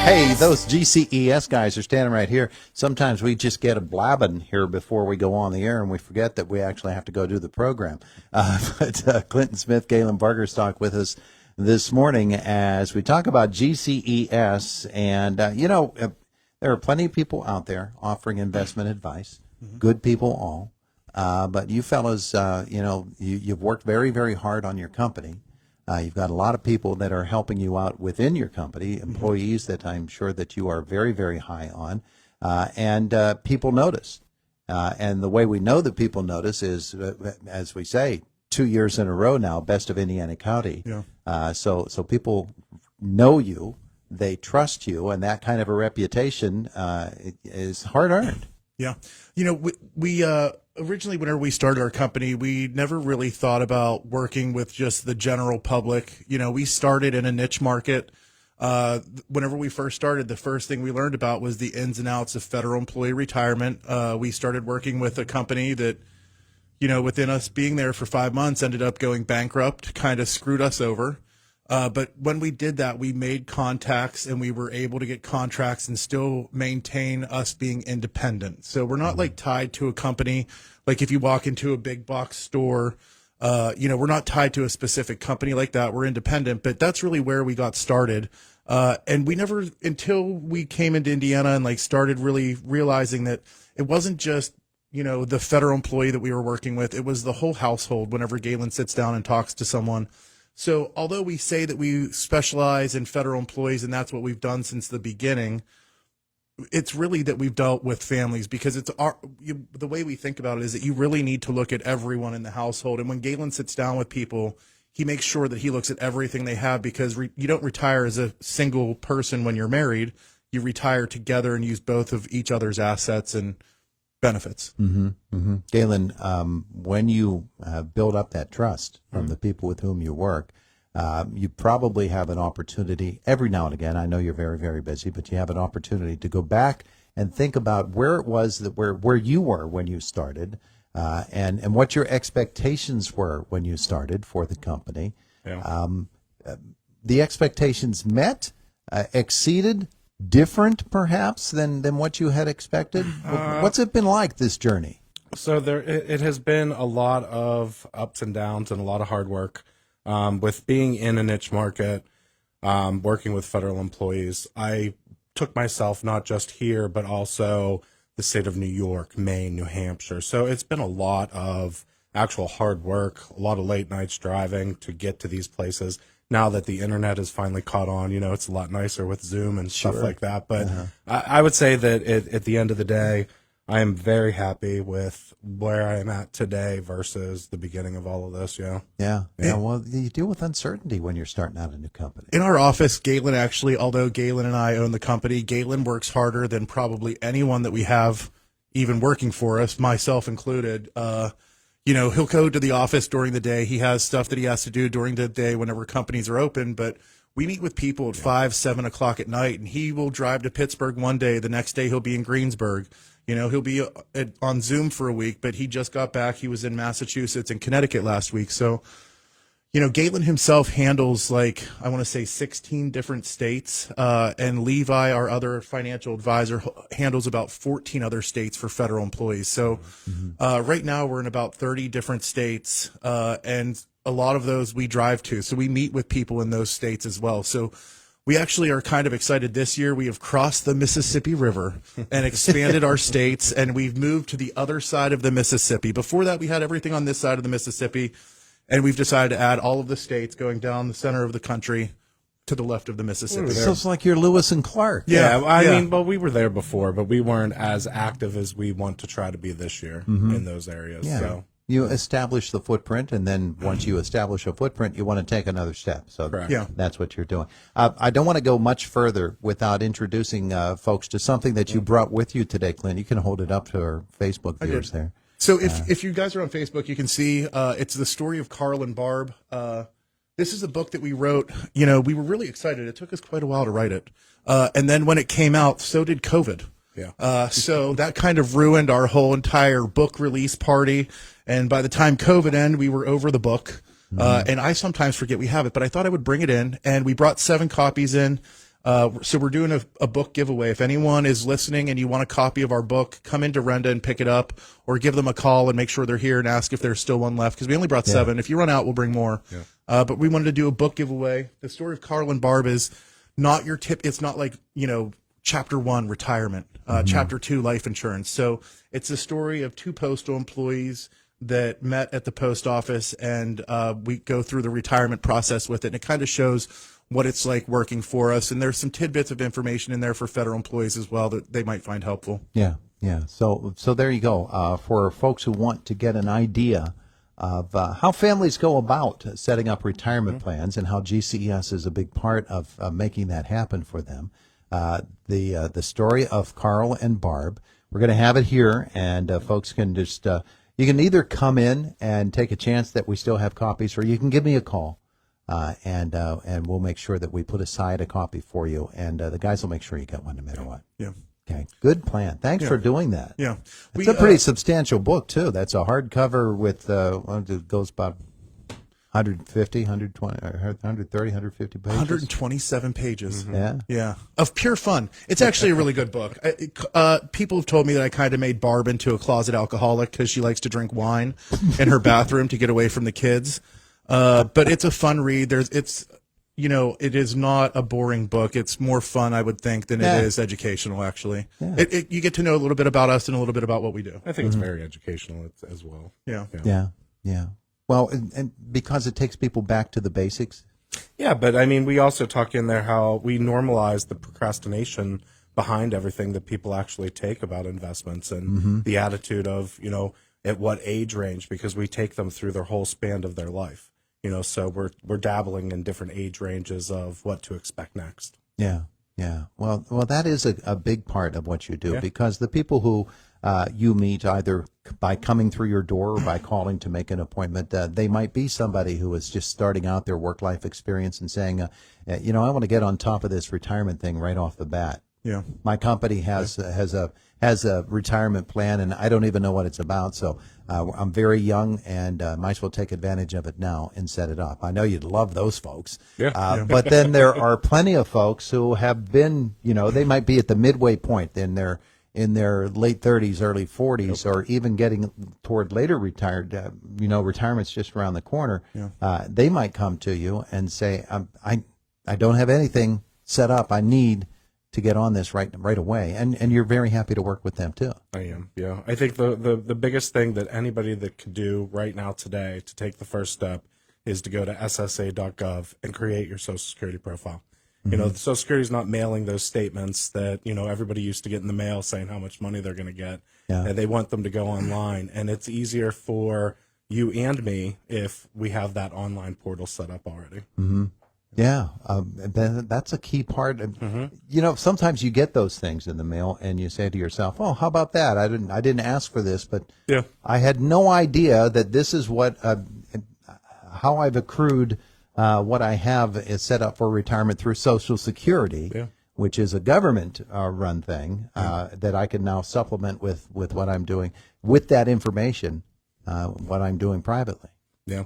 Hey, those GCES guys are standing right here. Sometimes we just get a blabbing here before we go on the air, and we forget that we actually have to go do the program. But Clinton Smith, Galen Bargerstock with us this morning as we talk about GCES. And, there are plenty of people out there offering investment advice, good people all. But you fellas, you've worked very, very hard on your company. You've got a lot of people that are helping you out within your company, employees that I'm sure that you are very, very high on, and people notice. And the way we know that people notice is, as we say, 2 years in a row now, best of Indiana County. Yeah. So people know you, they trust you, and that kind of a reputation is hard earned. Yeah. We originally, whenever we started our company, we never really thought about working with just the general public. We started in a niche market. Whenever we first started, the first thing we learned about was the ins and outs of federal employee retirement. We started working with a company that, within us being there for 5 months, ended up going bankrupt, kind of screwed us over. But when we did that, we made contacts and we were able to get contracts and still maintain us being independent. So we're not like tied to a company. Like if you walk into a big box store, we're not tied to a specific company like that. We're independent, but that's really where we got started. And we never, until we came into Indiana and started really realizing that it wasn't just, the federal employee that we were working with. It was the whole household whenever Galen sits down and talks to someone. So although we say that we specialize in federal employees and that's what we've done since the beginning, it's really that we've dealt with families because the way we think about it is that you really need to look at everyone in the household. And when Galen sits down with people, he makes sure that he looks at everything they have because you don't retire as a single person when you're married. You retire together and use both of each other's assets and benefits. Galen, when you build up that trust from the people with whom you work, you probably have an opportunity every now and again. I know you're very, very busy, but you have an opportunity to go back and think about where it was that where you were when you started, and what your expectations were when you started for the company. Yeah. The expectations met, exceeded, different perhaps than what you had expected? What's it been like, this journey? So it has been a lot of ups and downs and a lot of hard work. With being in a niche market, working with federal employees, I took myself not just here, but also the state of New York, Maine, New Hampshire. So it's been a lot of actual hard work, a lot of late nights driving to get to these places. Now that the internet has finally caught on, it's a lot nicer with Zoom and stuff like that. But I would say that at the end of the day, I am very happy with where I am at today versus the beginning of all of this. Yeah. Well, you deal with uncertainty when you're starting out a new company. In our office, Galen actually, although Galen and I own the company, Galen works harder than probably anyone that we have even working for us, myself included. He'll go to the office during the day. He has stuff that he has to do during the day whenever companies are open. But we meet with people at 5, 7 o'clock at night, and he will drive to Pittsburgh one day. The next day he'll be in Greensburg. He'll be on Zoom for a week, but he just got back. He was in Massachusetts and Connecticut last week. So, Galen himself handles 16 different states, and Levi, our other financial advisor, handles about 14 other states for federal employees. So right now we're in about 30 different states, and a lot of those we drive to. So we meet with people in those states as well. So we actually are kind of excited this year. We have crossed the Mississippi River and expanded our states, and we've moved to the other side of the Mississippi. Before that, we had everything on this side of the Mississippi. And we've decided to add all of the states going down the center of the country to the left of the Mississippi. So it's like you're Lewis and Clark. Yeah. I mean, we were there before, but we weren't as active as we want to try to be this year in those areas. Yeah. So you establish the footprint, and then once you establish a footprint, you want to take another step. So that's what you're doing. I don't want to go much further without introducing folks to something that you brought with you today, Clint. You can hold it up to our Facebook viewers there. So if you guys are on Facebook, you can see it's the story of Carl and Barb. This is a book that we wrote. We were really excited. It took us quite a while to write it. And then when it came out, so did COVID. Yeah. So that kind of ruined our whole entire book release party. And by the time COVID ended, we were over the book. And I sometimes forget we have it, but I thought I would bring it in. And we brought 7 copies in. So we're doing a book giveaway. If anyone is listening and you want a copy of our book, come into Renda and pick it up, or give them a call and make sure they're here and ask if there's still one left, because we only brought 7. If you run out, we'll bring more. But we wanted to do a book giveaway. The story of Carl and Barb is not your tip. It's not like, chapter 1, retirement, chapter 2, life insurance. So it's the story of 2 postal employees that met at the post office, and we go through the retirement process with it. And it kind of shows what it's like working for us. And there's some tidbits of information in there for federal employees as well that they might find helpful. Yeah. So there you go. For folks who want to get an idea of how families go about setting up retirement plans, and how GCES is a big part of making that happen for them. The story of Carl and Barb. We're going to have it here, and folks can just you can either come in and take a chance that we still have copies, or you can give me a call, and we'll make sure that we put aside a copy for you, and the guys will make sure you get one no matter what. Yeah. Okay, good plan. Thanks for doing that. Yeah. It's a pretty substantial book, too. That's a hardcover with, it goes about 150, 120, 130, 150 pages. 127 pages. Yeah. Yeah. Of pure fun. It's actually a really good book. People have told me that I kind of made Barb into a closet alcoholic because she likes to drink wine in her bathroom to get away from the kids. But it's a fun read. It is not a boring book. It's more fun, I would think, than it is educational, actually. Yeah. You get to know a little bit about us and a little bit about what we do. I think it's very educational as well. Yeah. Well, and because it takes people back to the basics. Yeah, but I mean, we also talk in there how we normalize the procrastination behind everything that people actually take about investments, and the attitude of, at what age range, because we take them through their whole span of their life. So we're dabbling in different age ranges of what to expect next. Yeah. Well, that is a big part of what you do, because the people who you meet either by coming through your door or by calling to make an appointment, they might be somebody who is just starting out their work life experience and saying, I want to get on top of this retirement thing right off the bat. Yeah. My company has a retirement plan, and I don't even know what it's about. So I'm very young, and might as well take advantage of it now and set it up. I know you'd love those folks. But then there are plenty of folks who have been, they might be at the midway point in their late 30s, early 40s, or even getting toward later retired. Retirement's just around the corner. They might come to you and say, I don't have anything set up. I need to get on this right away, and you're very happy to work with them too. I am, yeah. I think the biggest thing that anybody that could do right now today to take the first step is to go to ssa.gov and create your Social Security profile. The Social Security is not mailing those statements that everybody used to get in the mail saying how much money they're going to get. And they want them to go online, and it's easier for you and me if we have that online portal set up already. Yeah, that's a key part. Sometimes you get those things in the mail, and you say to yourself, "Oh, how about that? I didn't ask for this, but I had no idea that this is what how I've accrued what I have is set up for retirement through Social Security, which is a government run thing that I can now supplement with what I'm doing with that information, what I'm doing privately." Yeah.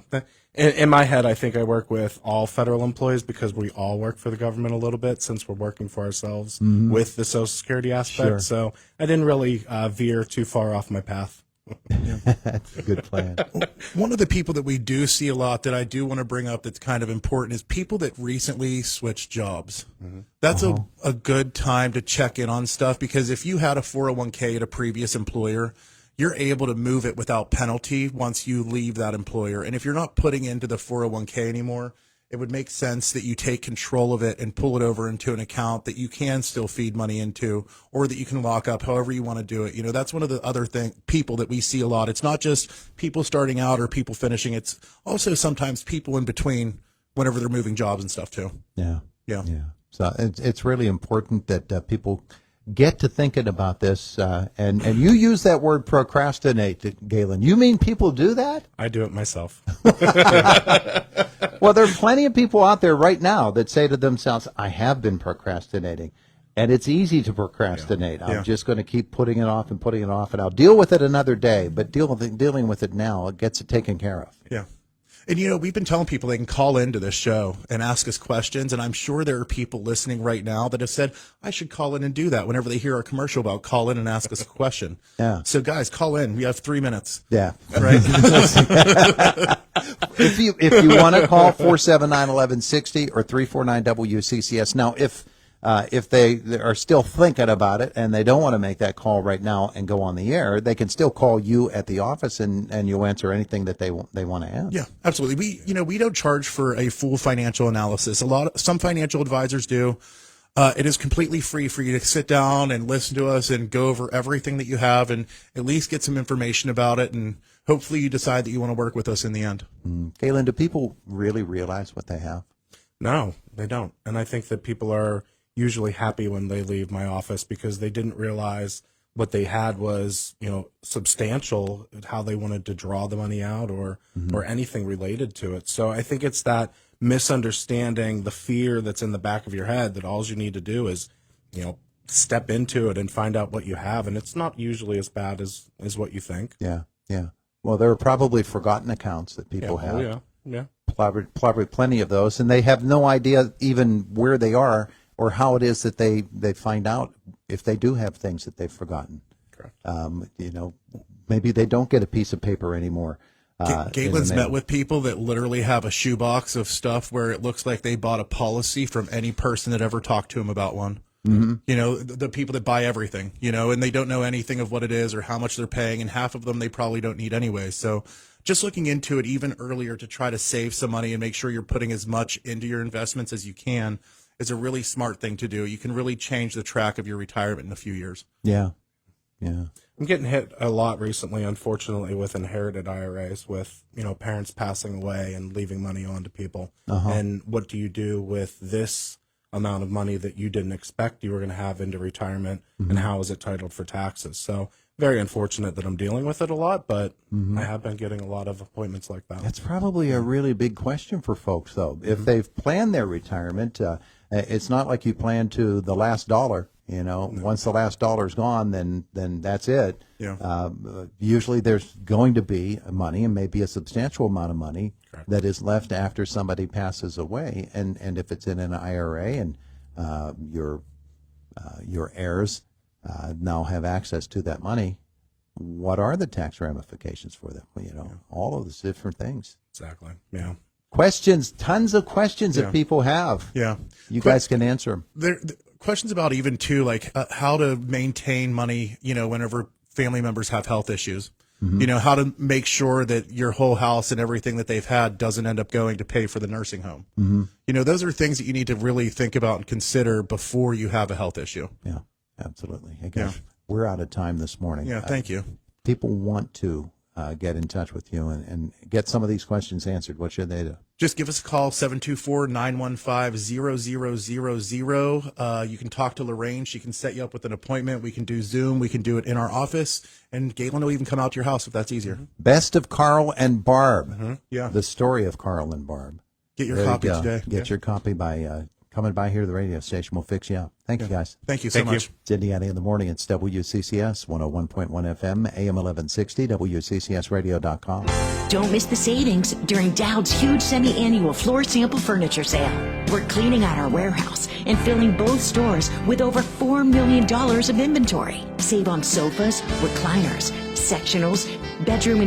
In my head, I think I work with all federal employees because we all work for the government a little bit since we're working for ourselves with the Social Security aspect. Sure. So I didn't really veer too far off my path. That's a good plan. One of the people that we do see a lot that I do want to bring up that's kind of important is people that recently switched jobs. That's a good time to check in on stuff, because if you had a 401k at a previous employer, you're able to move it without penalty once you leave that employer. And if you're not putting into the 401k anymore, it would make sense that you take control of it and pull it over into an account that you can still feed money into, or that you can lock up however you want to do it. That's one of the other people that we see a lot. It's not just people starting out or people finishing. It's also sometimes people in between whenever they're moving jobs and stuff too. Yeah. Yeah. So it's really important that people get to thinking about this, and you use that word procrastinate, Galen. You mean people do that? I do it myself. Well, there are plenty of people out there right now that say to themselves, I have been procrastinating. And it's easy to procrastinate. I'm just going to keep putting it off, and I'll deal with it another day. But dealing with it now, it gets it taken care of. Yeah. And, we've been telling people they can call into this show and ask us questions. And I'm sure there are people listening right now that have said, I should call in and do that whenever they hear our commercial about call in and ask us a question. Yeah. So, guys, call in. We have 3 minutes. Yeah. Right? If you want to call 479-1160 or 349-WCCS. Now, if they are still thinking about it and they don't want to make that call right now and go on the air, they can still call you at the office and you'll answer anything that they want to ask. Yeah, absolutely. We don't charge for a full financial analysis. Some financial advisors do. It is completely free for you to sit down and listen to us and go over everything that you have and at least get some information about it. And hopefully you decide that you want to work with us in the end. Galen, do people really realize what they have? No, they don't. And I think that people are usually happy when they leave my office because they didn't realize what they had was, substantial, how they wanted to draw the money out or anything related to it. So I think it's that misunderstanding, the fear that's in the back of your head that all you need to do is, step into it and find out what you have. And it's not usually as bad as what you think. Yeah. Yeah. Well, there are probably forgotten accounts that people have. Oh, yeah. Probably plenty of those, and they have no idea even where they are or how it is that they find out if they do have things that they've forgotten. Correct. Maybe they don't get a piece of paper anymore. Galen's met with people that literally have a shoebox of stuff where it looks like they bought a policy from any person that ever talked to him about one. Mm-hmm. The people that buy everything, and they don't know anything of what it is or how much they're paying, and half of them they probably don't need anyway. So just looking into it even earlier to try to save some money and make sure you're putting as much into your investments as you can is a really smart thing to do. You can really change the track of your retirement in a few years. Yeah. Yeah. I'm getting hit a lot recently, unfortunately, with inherited IRAs, with, parents passing away and leaving money on to people. And what do you do with this amount of money that you didn't expect you were going to have into retirement, and how is it titled for taxes? So very unfortunate that I'm dealing with it a lot, but I have been getting a lot of appointments like that. That's probably a really big question for folks, though. If they've planned their retirement, it's not like you plan to the last dollar. Once the last dollar's gone, then that's it. Yeah. Usually there's going to be money, and maybe a substantial amount of money, Correct. that is left after somebody passes away. And if it's in an IRA and your heirs now have access to that money, what are the tax ramifications for them? All of these different things. Exactly. Yeah. Questions, tons of questions that people have. Yeah. You guys can answer them. There questions about even too, like how to maintain money, whenever family members have health issues. How to make sure that your whole house and everything that they've had doesn't end up going to pay for the nursing home. Those are things that you need to really think about and consider before you have a health issue. Yeah, absolutely. Hey guys, we're out of time this morning. Yeah, thank you. People want to get in touch with you and get some of these questions answered. What should they do? Just give us a call, 724-915-0000. You can talk to Lorraine. She can set you up with an appointment. We can do Zoom. We can do it in our office. And Galen will even come out to your house if that's easier. Best of Carl and Barb. Yeah. The story of Carl and Barb. Get your There copy you go. today. Get your copy by coming by here to the radio station. We'll fix you up. Thank you, guys. Thank you so much. It's Indiana in the Morning. It's WCCS 101.1 FM, AM 1160, WCCSradio.com. Don't miss the savings during Dowd's huge semi-annual floor sample furniture sale. We're cleaning out our warehouse and filling both stores with over $4 million of inventory. Save on sofas, recliners, sectionals, bedroom and